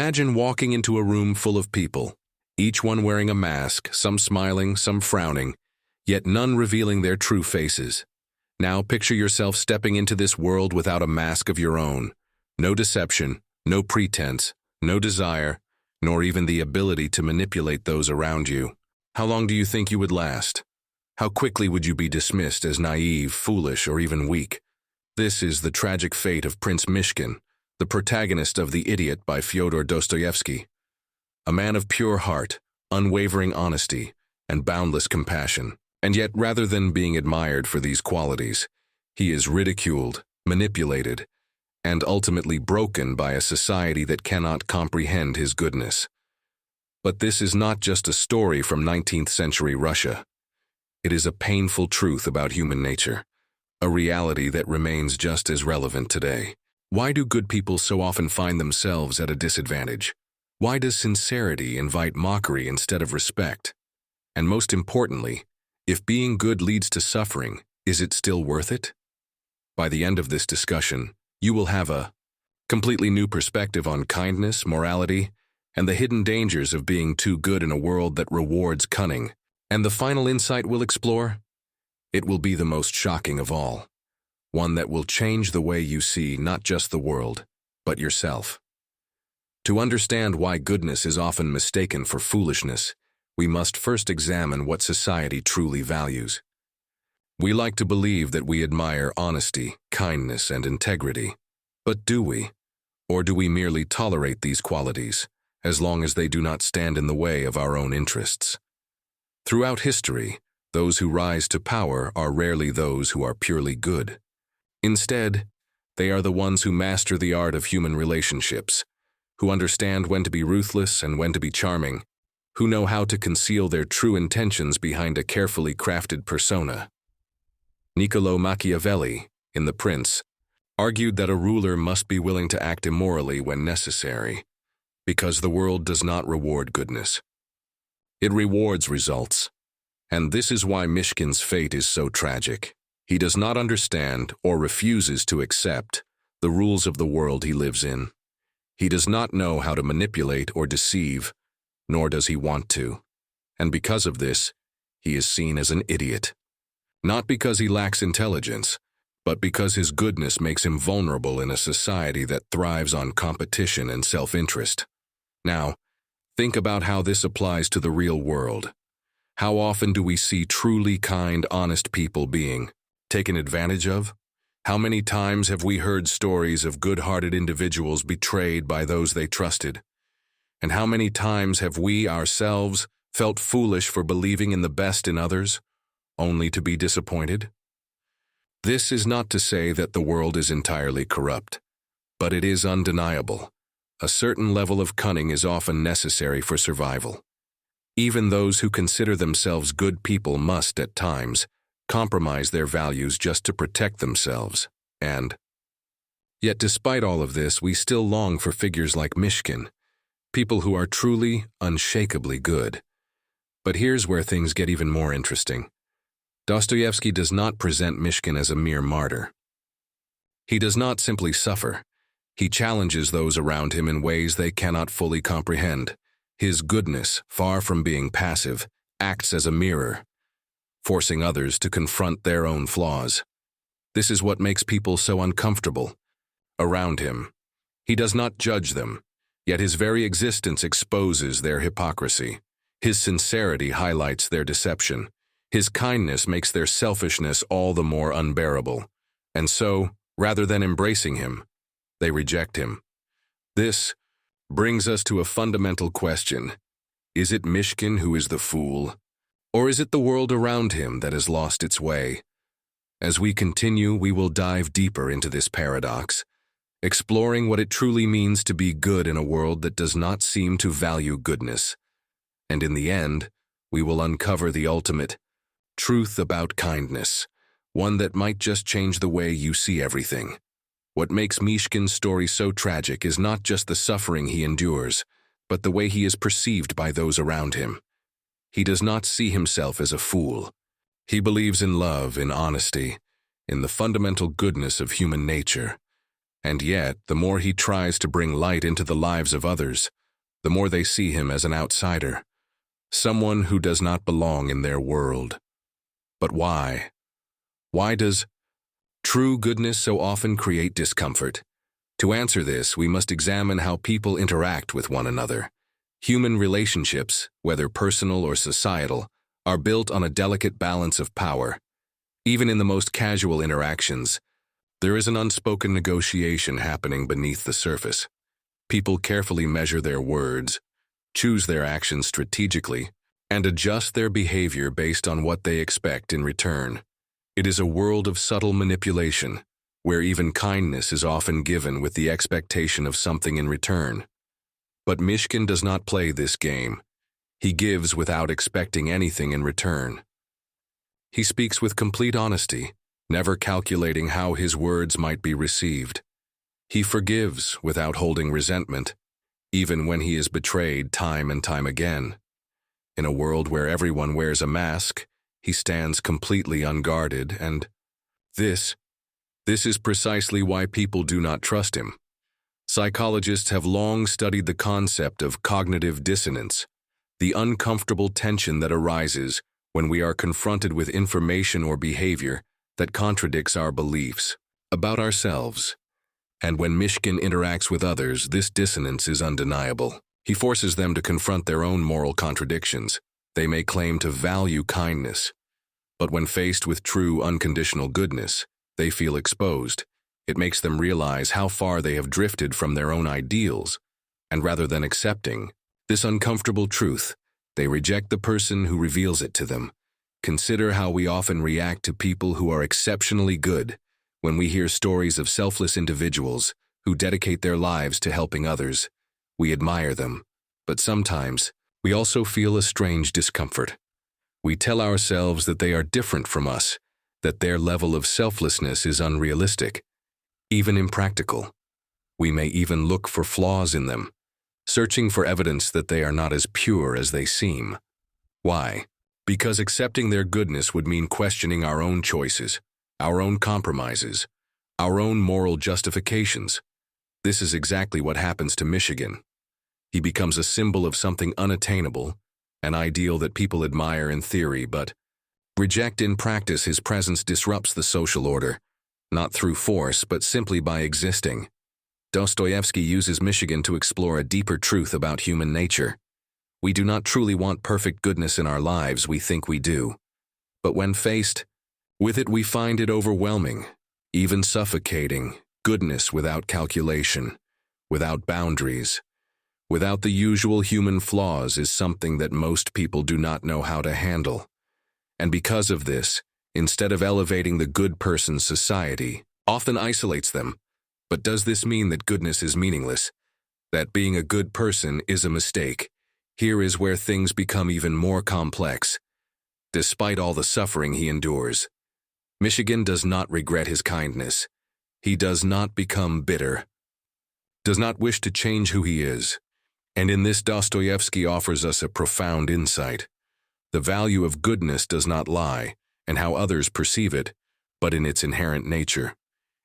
Imagine walking into a room full of people, each one wearing a mask, some smiling, some frowning, yet none revealing their true faces. Now picture yourself stepping into this world without a mask of your own. No deception, no pretense, no desire, nor even the ability to manipulate those around you. How long do you think you would last? How quickly would you be dismissed as naive, foolish, or even weak? This is the tragic fate of Prince Myshkin, the protagonist of The Idiot by Fyodor Dostoyevsky. A man of pure heart, unwavering honesty, and boundless compassion. And yet, rather than being admired for these qualities, he is ridiculed, manipulated, and ultimately broken by a society that cannot comprehend his goodness. But this is not just a story from 19th century Russia. It is a painful truth about human nature, a reality that remains just as relevant today. Why do good people so often find themselves at a disadvantage? Why does sincerity invite mockery instead of respect? And most importantly, if being good leads to suffering, is it still worth it? By the end of this discussion, you will have a completely new perspective on kindness, morality, and the hidden dangers of being too good in a world that rewards cunning. And the final insight we'll explore? It will be the most shocking of all. One that will change the way you see not just the world, but yourself. To understand why goodness is often mistaken for foolishness, we must first examine what society truly values. We like to believe that we admire honesty, kindness, and integrity. But do we? Or do we merely tolerate these qualities, as long as they do not stand in the way of our own interests? Throughout history, those who rise to power are rarely those who are purely good. Instead, they are the ones who master the art of human relationships, who understand when to be ruthless and when to be charming, who know how to conceal their true intentions behind a carefully crafted persona. Niccolo Machiavelli, in The Prince, argued that a ruler must be willing to act immorally when necessary, because the world does not reward goodness. It rewards results. And this is why Myshkin's fate is so tragic. He does not understand or refuses to accept the rules of the world he lives in. He does not know how to manipulate or deceive, nor does he want to. And because of this, he is seen as an idiot. Not because he lacks intelligence, but because his goodness makes him vulnerable in a society that thrives on competition and self-interest. Now, think about how this applies to the real world. How often do we see truly kind, honest people being taken advantage of? How many times have we heard stories of good-hearted individuals betrayed by those they trusted? And how many times have we ourselves felt foolish for believing in the best in others, only to be disappointed? This is not to say that the world is entirely corrupt, but it is undeniable. A certain level of cunning is often necessary for survival. Even those who consider themselves good people must, at times, compromise their values just to protect themselves, and yet despite all of this, we still long for figures like Myshkin, people who are truly, unshakably good. But here's where things get even more interesting. Dostoyevsky does not present Myshkin as a mere martyr. He does not simply suffer. He challenges those around him in ways they cannot fully comprehend. His goodness, far from being passive, acts as a mirror, forcing others to confront their own flaws. This is what makes people so uncomfortable around him. He does not judge them, yet his very existence exposes their hypocrisy. His sincerity highlights their deception. His kindness makes their selfishness all the more unbearable. And so, rather than embracing him, they reject him. This brings us to a fundamental question. Is it Myshkin who is the fool? Or is it the world around him that has lost its way? As we continue, we will dive deeper into this paradox, exploring what it truly means to be good in a world that does not seem to value goodness. And in the end, we will uncover the ultimate truth about kindness, one that might just change the way you see everything. What makes Myshkin's story so tragic is not just the suffering he endures, but the way he is perceived by those around him. He does not see himself as a fool. He believes in love, in honesty, in the fundamental goodness of human nature. And yet, the more he tries to bring light into the lives of others, the more they see him as an outsider, someone who does not belong in their world. But why? Why does true goodness so often create discomfort? To answer this, we must examine how people interact with one another. Human relationships, whether personal or societal, are built on a delicate balance of power. Even in the most casual interactions, there is an unspoken negotiation happening beneath the surface. People carefully measure their words, choose their actions strategically, and adjust their behavior based on what they expect in return. It is a world of subtle manipulation, where even kindness is often given with the expectation of something in return. But Myshkin does not play this game. He gives without expecting anything in return. He speaks with complete honesty, never calculating how his words might be received. He forgives without holding resentment, even when he is betrayed time and time again. In a world where everyone wears a mask, he stands completely unguarded, and this is precisely why people do not trust him. Psychologists have long studied the concept of cognitive dissonance, the uncomfortable tension that arises when we are confronted with information or behavior that contradicts our beliefs about ourselves. And when Myshkin interacts with others, this dissonance is undeniable. He forces them to confront their own moral contradictions. They may claim to value kindness, but when faced with true unconditional goodness, they feel exposed. It makes them realize how far they have drifted from their own ideals, and rather than accepting this uncomfortable truth, they reject the person who reveals it to them. Consider how we often react to people who are exceptionally good. When we hear stories of selfless individuals who dedicate their lives to helping others, we admire them, but sometimes we also feel a strange discomfort. We tell ourselves that they are different from us, that their level of selflessness is unrealistic, even impractical. We may even look for flaws in them, searching for evidence that they are not as pure as they seem. Why? Because accepting their goodness would mean questioning our own choices, our own compromises, our own moral justifications. This is exactly what happens to Myshkin. He becomes a symbol of something unattainable, an ideal that people admire in theory but reject in practice. His presence disrupts the social order, not through force but simply by existing. Dostoyevsky uses Myshkin to explore a deeper truth about human nature. We do not truly want perfect goodness in our lives. We think we do. But when faced with it, we find it overwhelming, even suffocating. Goodness without calculation, without boundaries, without the usual human flaws is something that most people do not know how to handle. And because of this, instead of elevating the good person, society often isolates them. But does this mean that goodness is meaningless? That being a good person is a mistake? Here is where things become even more complex. Despite all the suffering he endures, Myshkin does not regret his kindness. He does not become bitter, does not wish to change who he is. And in this, Dostoyevsky offers us a profound insight. The value of goodness does not lie in how others perceive it, but in its inherent nature.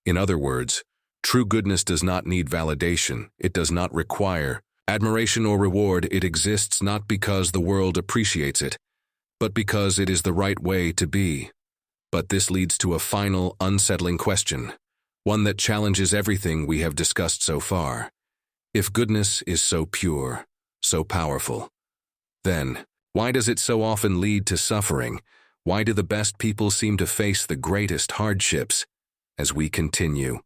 In other words, true goodness does not need validation. It does not require admiration or reward. It exists not because the world appreciates it, but because it is the right way to be. But this leads to a final, unsettling question, one that challenges everything we have discussed so far. If goodness is so pure, so powerful, then why does it so often lead to suffering? Why do the best people seem to face the greatest hardships? As we continue,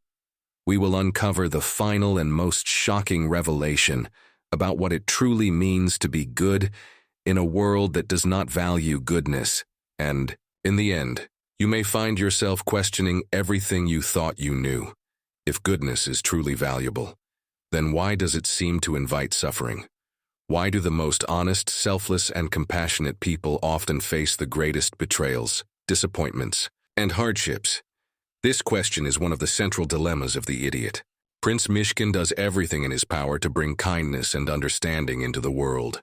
we will uncover the final and most shocking revelation about what it truly means to be good in a world that does not value goodness. And, in the end, you may find yourself questioning everything you thought you knew. If goodness is truly valuable, then why does it seem to invite suffering? Why do the most honest, selfless, and compassionate people often face the greatest betrayals, disappointments, and hardships? This question is one of the central dilemmas of the idiot. Prince Myshkin does everything in his power to bring kindness and understanding into the world.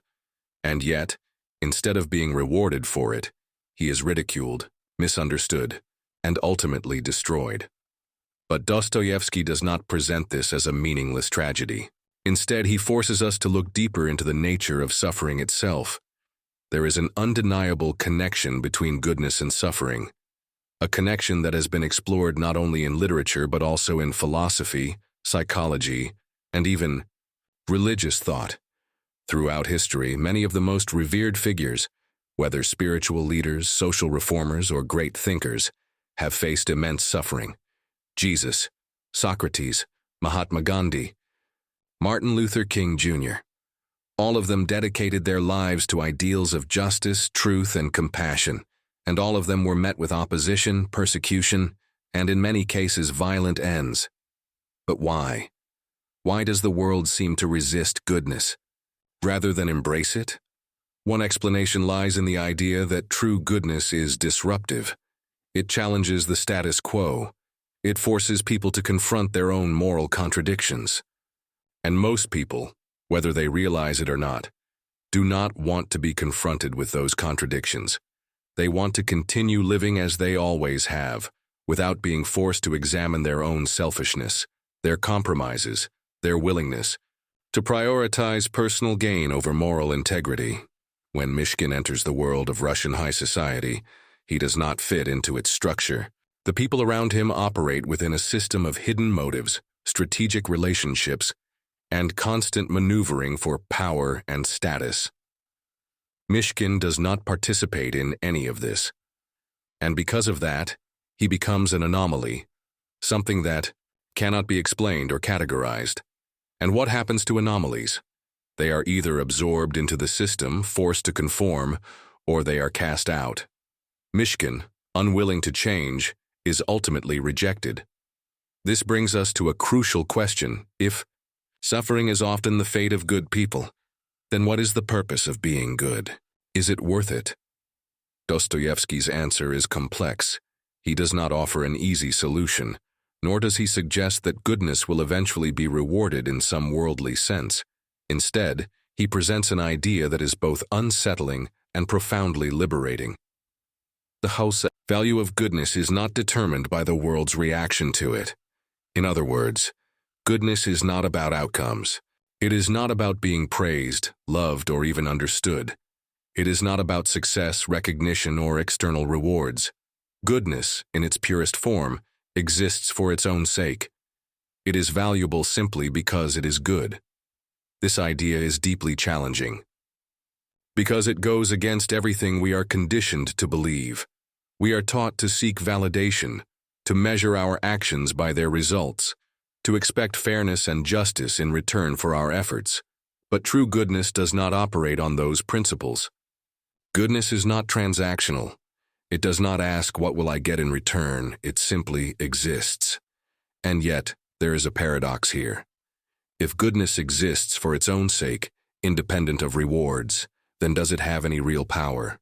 And yet, instead of being rewarded for it, he is ridiculed, misunderstood, and ultimately destroyed. But Dostoyevsky does not present this as a meaningless tragedy. Instead, he forces us to look deeper into the nature of suffering itself. There is an undeniable connection between goodness and suffering, a connection that has been explored not only in literature but also in philosophy, psychology, and even religious thought. Throughout history, many of the most revered figures, whether spiritual leaders, social reformers, or great thinkers, have faced immense suffering. Jesus, Socrates, Mahatma Gandhi, Martin Luther King Jr. All of them dedicated their lives to ideals of justice, truth, and compassion, and all of them were met with opposition, persecution, and in many cases violent ends. But why? Why does the world seem to resist goodness, rather than embrace it? One explanation lies in the idea that true goodness is disruptive. It challenges the status quo. It forces people to confront their own moral contradictions. And most people, whether they realize it or not, do not want to be confronted with those contradictions. They want to continue living as they always have, without being forced to examine their own selfishness, their compromises, their willingness to prioritize personal gain over moral integrity. When Myshkin enters the world of Russian high society, he does not fit into its structure. The people around him operate within a system of hidden motives, strategic relationships, and constant maneuvering for power and status. Myshkin does not participate in any of this. And because of that, he becomes an anomaly, something that cannot be explained or categorized. And what happens to anomalies? They are either absorbed into the system, forced to conform, or they are cast out. Myshkin, unwilling to change, is ultimately rejected. This brings us to a crucial question. If suffering is often the fate of good people, then what is the purpose of being good? Is it worth it? Dostoyevsky's answer is complex. He does not offer an easy solution, nor does he suggest that goodness will eventually be rewarded in some worldly sense. Instead, he presents an idea that is both unsettling and profoundly liberating. The whole value of goodness is not determined by the world's reaction to it. In other words, goodness is not about outcomes. It is not about being praised, loved, or even understood. It is not about success, recognition, or external rewards. Goodness, in its purest form, exists for its own sake. It is valuable simply because it is good. This idea is deeply challenging, because it goes against everything we are conditioned to believe. We are taught to seek validation, to measure our actions by their results, to expect fairness and justice in return for our efforts. But true goodness does not operate on those principles. Goodness is not transactional. It does not ask, what will I get in return? It simply exists. And yet, there is a paradox here. If goodness exists for its own sake, independent of rewards, then does it have any real power?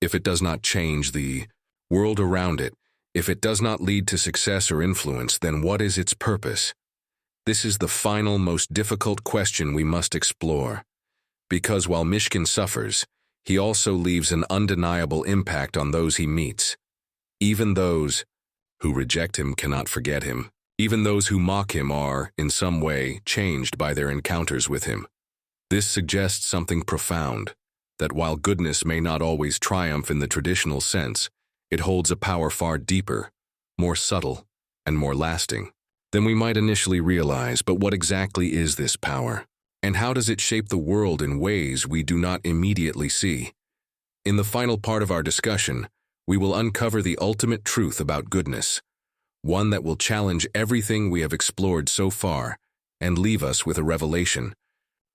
If it does not change the world around it, if it does not lead to success or influence, then what is its purpose? This is the final, most difficult question we must explore. Because while Myshkin suffers, he also leaves an undeniable impact on those he meets. Even those who reject him cannot forget him. Even those who mock him are, in some way, changed by their encounters with him. This suggests something profound, that while goodness may not always triumph in the traditional sense, it holds a power far deeper, more subtle, and more lasting than we might initially realize. But what exactly is this power? And how does it shape the world in ways we do not immediately see? In the final part of our discussion, we will uncover the ultimate truth about goodness, one that will challenge everything we have explored so far and leave us with a revelation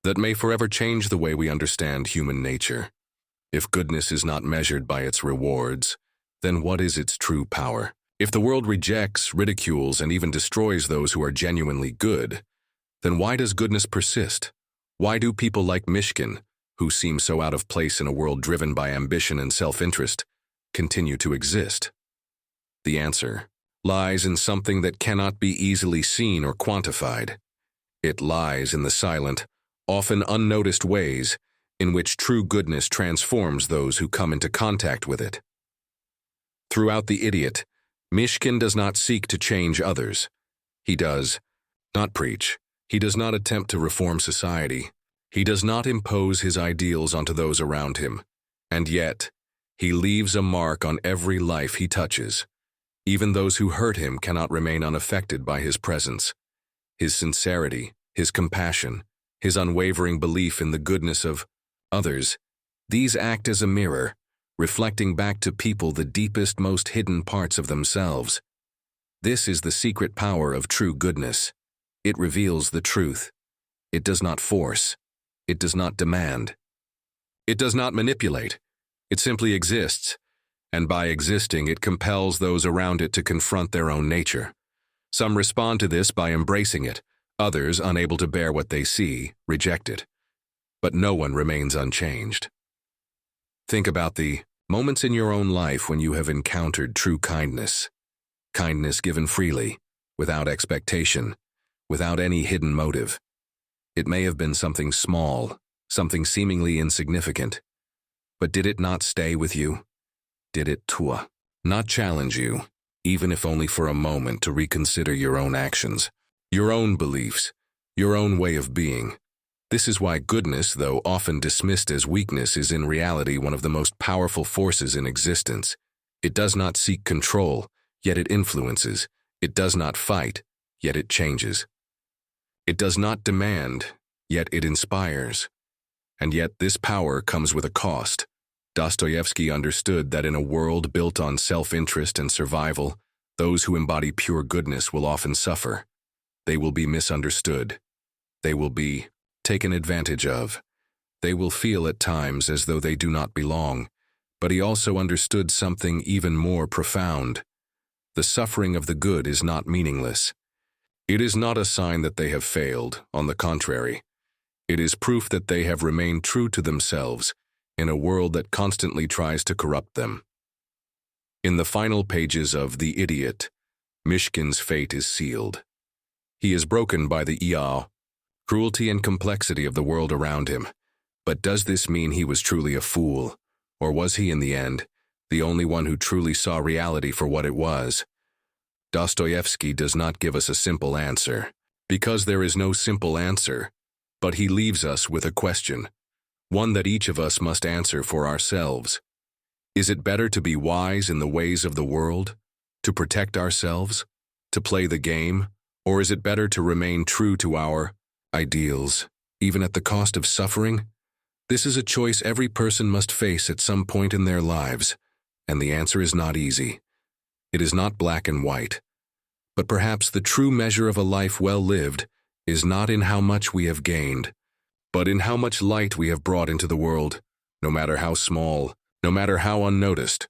that may forever change the way we understand human nature. If goodness is not measured by its rewards, then what is its true power? If the world rejects, ridicules, and even destroys those who are genuinely good, then why does goodness persist? Why do people like Myshkin, who seem so out of place in a world driven by ambition and self-interest, continue to exist? The answer lies in something that cannot be easily seen or quantified. It lies in the silent, often unnoticed ways in which true goodness transforms those who come into contact with it. Throughout The Idiot, Myshkin does not seek to change others. He does not preach. He does not attempt to reform society. He does not impose his ideals onto those around him. And yet, he leaves a mark on every life he touches. Even those who hurt him cannot remain unaffected by his presence. His sincerity, his compassion, his unwavering belief in the goodness of others, these act as a mirror, reflecting back to people the deepest, most hidden parts of themselves. This is the secret power of true goodness. It reveals the truth. It does not force. It does not demand. It does not manipulate. It simply exists, and by existing, it compels those around it to confront their own nature. Some respond to this by embracing it. Others, unable to bear what they see, reject it. But no one remains unchanged. Think about the moments in your own life when you have encountered true kindness. Kindness given freely, without expectation, without any hidden motive. It may have been something small, something seemingly insignificant. But did it not stay with you? Did it not challenge you, even if only for a moment, to reconsider your own actions, your own beliefs, your own way of being? This is why goodness, though often dismissed as weakness, is in reality one of the most powerful forces in existence. It does not seek control, yet it influences. It does not fight, yet it changes. It does not demand, yet it inspires. And yet this power comes with a cost. Dostoyevsky understood that in a world built on self-interest and survival, those who embody pure goodness will often suffer. They will be misunderstood. They will be taken advantage of. They will feel at times as though they do not belong. But he also understood something even more profound. The suffering of the good is not meaningless. It is not a sign that they have failed, on the contrary. It is proof that they have remained true to themselves in a world that constantly tries to corrupt them. In the final pages of The Idiot, Myshkin's fate is sealed. He is broken by the cruelty and complexity of the world around him. But does this mean he was truly a fool? Or was he, in the end, the only one who truly saw reality for what it was? Dostoyevsky does not give us a simple answer, because there is no simple answer, but he leaves us with a question, one that each of us must answer for ourselves. Is it better to be wise in the ways of the world, to protect ourselves, to play the game, or is it better to remain true to our ideals, even at the cost of suffering? This is a choice every person must face at some point in their lives, and the answer is not easy. It is not black and white. But perhaps the true measure of a life well lived is not in how much we have gained, but in how much light we have brought into the world, no matter how small, no matter how unnoticed.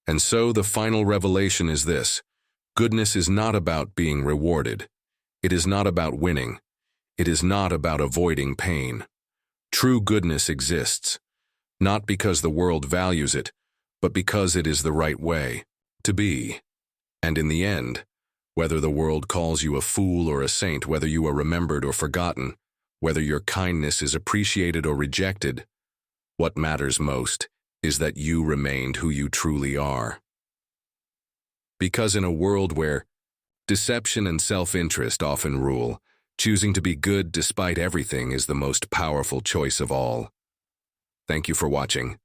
And so the final revelation is this: goodness is not about being rewarded. It is not about winning. It is not about avoiding pain. True goodness exists, not because the world values it, but because it is the right way to be. And in the end, whether the world calls you a fool or a saint, whether you are remembered or forgotten, whether your kindness is appreciated or rejected, what matters most is that you remained who you truly are. Because in a world where deception and self-interest often rule, choosing to be good despite everything is the most powerful choice of all. Thank you for watching.